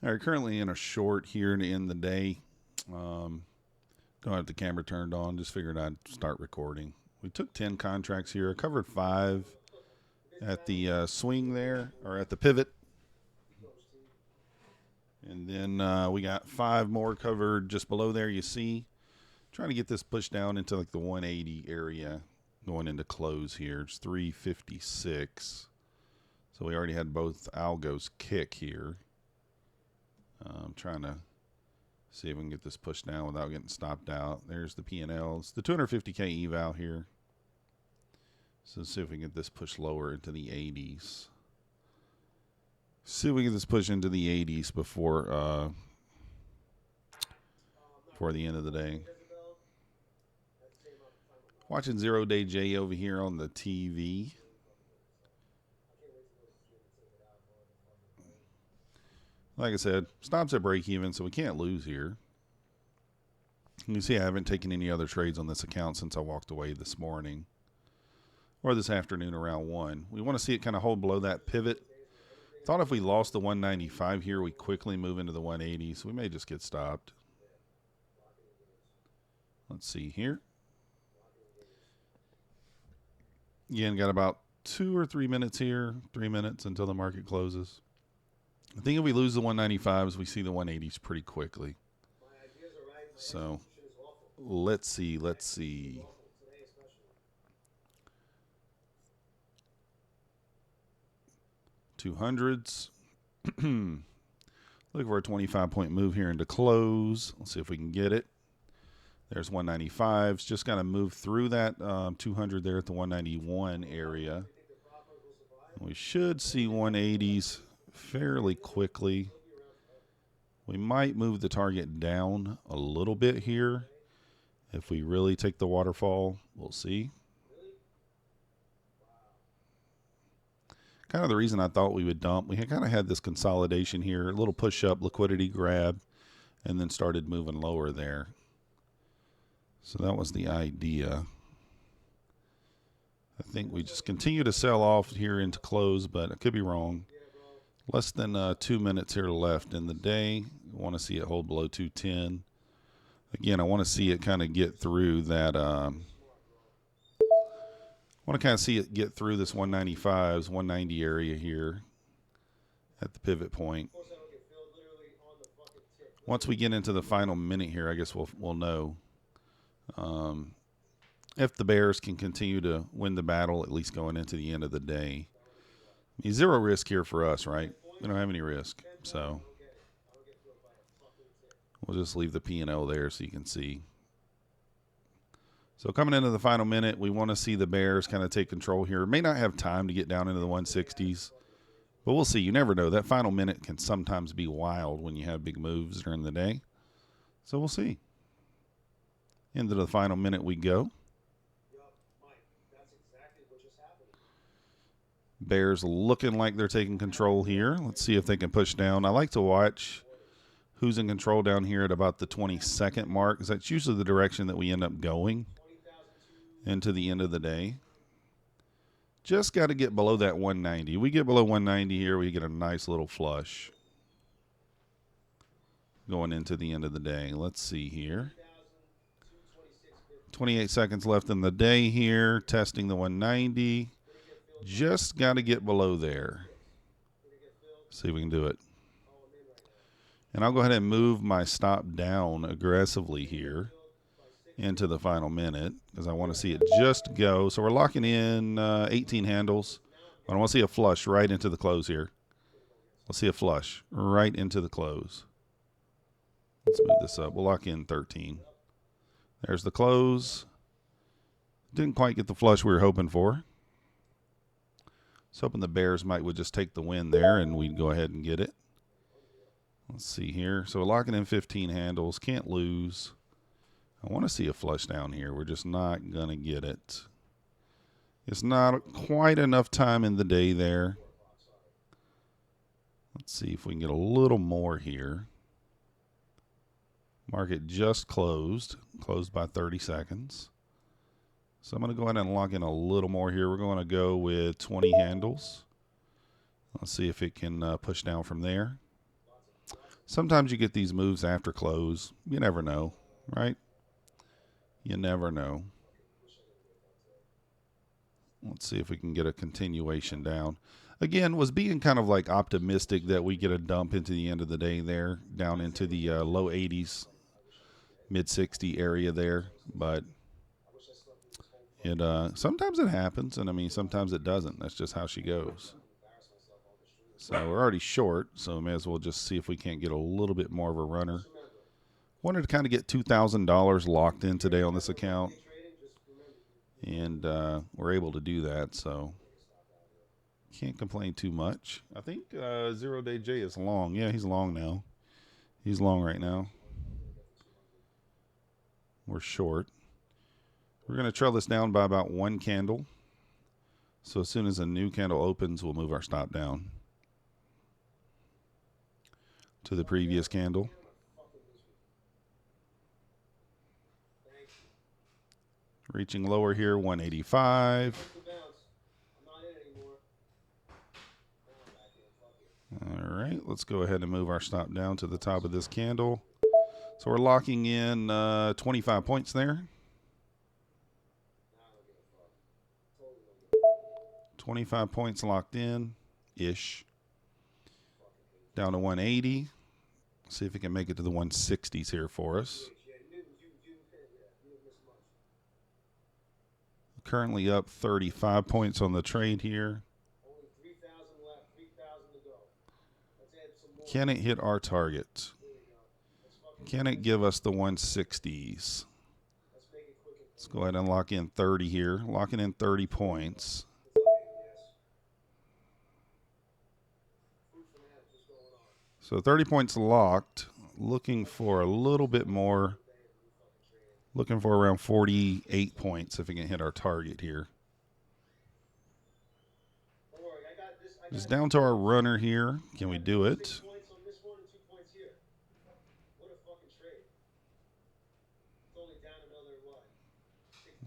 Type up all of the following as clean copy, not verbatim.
All right, currently in a short here to end the day. Don't have the camera turned on. Just figured I'd start recording. We took 10 contracts here. I covered 5 at the swing there, or at the pivot. And then we got 5 more covered just below there, you see. Trying to get this pushed down into like the 180 area going into close here. It's 356. So we already had both algos kick here. I'm trying to see if we can get this pushed down without getting stopped out. There's the P&Ls. The 250K eval here. So let's see if we can get this pushed lower into the 80s. See if we can get this push into the 80s before the end of the day. Watching 0 Day J over here on the TV. Like I said, stops at break even, so we can't lose here. You can see I haven't taken any other trades on this account since I walked away this morning or this afternoon around 1. We want to see it kind of hold below that pivot. Thought if we lost the 195 here, we quickly move into the 180, so we may just get stopped. Let's see here. Again, got about 2 or 3 minutes here, 3 minutes until the market closes. I think if we lose the 195s, we see the 180s pretty quickly. So let's see. 200s. Looking for a 25-point move here into close. Let's see if we can get it. There's 195s. Just got to move through that 200 there at the 191 area. We should see 180s fairly quickly. We might move the target down a little bit here. If we really take the waterfall, we'll see. Kind of the reason I thought we would dump. We kind of had this consolidation here, a little push-up, liquidity grab, and then started moving lower there. So that was the idea. I think we just continue to sell off here into close, but I could be wrong. Less than 2 minutes here left in the day. I want to see it hold below 210. Again, I want to see it kind of get through that. I want to kind of see it get through this 195s, 190 area here at the pivot point. Once we get into the final minute here, I guess we'll know if the Bears can continue to win the battle, at least going into the end of the day. I mean, 0 risk here for us, right? We don't have any risk, so we'll just leave the P&L there so you can see. So coming into the final minute, we want to see the Bears kind of take control here. May not have time to get down into the 160s, but we'll see. You never know. That final minute can sometimes be wild when you have big moves during the day. So we'll see. Into the final minute we go. Bears looking like they're taking control here. Let's see if they can push down. I like to watch who's in control down here at about the 22nd mark, because that's usually the direction that we end up going into the end of the day. Just got to get below that 190. We get below 190 here, we get a nice little flush going into the end of the day. Let's see here. 28 seconds left in the day here, testing the 190. Just got to get below there. See if we can do it. And I'll go ahead and move my stop down aggressively here into the final minute because I want to see it just go. So we're locking in 18 handles. But I want to see a flush right into the close here. Let's see a flush right into the close. Let's move this up. We'll lock in 13. There's the close. Didn't quite get the flush we were hoping for. I was hoping the Bears would just take the win there and we'd go ahead and get it. Let's see here. So we're locking in 15 handles. Can't lose. I want to see a flush down here. We're just not going to get it. It's not quite enough time in the day there. Let's see if we can get a little more here. Market just closed by 30 seconds. So I'm going to go ahead and lock in a little more here. We're going to go with 20 handles. Let's see if it can push down from there. Sometimes you get these moves after close. You never know, right? You never know. Let's see if we can get a continuation down. Again, was being kind of like optimistic that we get a dump into the end of the day there, down into the low 80s, mid 60 area there. But it sometimes it happens, and I mean sometimes it doesn't. That's just how she goes. So we're already short, so may as well just see if we can't get a little bit more of a runner. Wanted to kind of get $2,000 locked in today on this account, and we're able to do that, so can't complain too much. I think 0 Day J is long. Yeah, he's long now. He's long right now. We're short. We're going to trail this down by about one candle. So as soon as a new candle opens, we'll move our stop down to the previous candle. Reaching lower here, 185. All right, let's go ahead and move our stop down to the top of this candle. So we're locking in 25 points there. 25 points locked in-ish. Down to 180. See if we can make it to the 160s here for us. Currently up 35 points on the trade here. Can it hit our target? Can it give us the 160s? Let's go ahead and lock in 30 here. Locking in 30 points. So 30 points locked. Looking for a little bit more. Looking for around 48 points if we can hit our target here. Just down to our runner here. Can we do it?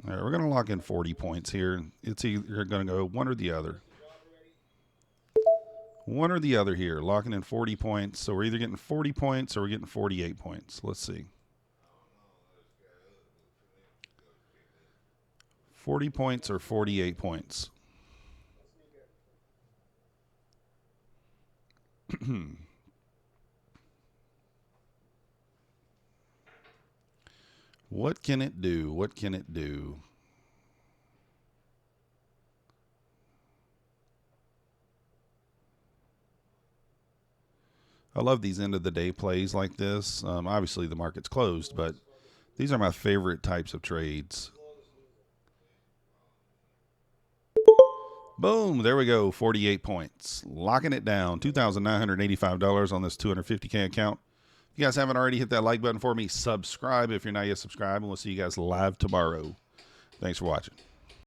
All right, we're going to lock in 40 points here. It's either going to go one or the other. One or the other here. Locking in 40 points. So we're either getting 40 points or we're getting 48 points. Let's see. 40 points or 48 points. What can it do? What can it do? I love these end of the day plays like this. Obviously the market's closed, but these are my favorite types of trades. Boom, there we go, 48 points. Locking it down, $2,985 on this 250K account. If you guys haven't already, hit that like button for me. Subscribe if you're not yet subscribed, and we'll see you guys live tomorrow. Thanks for watching.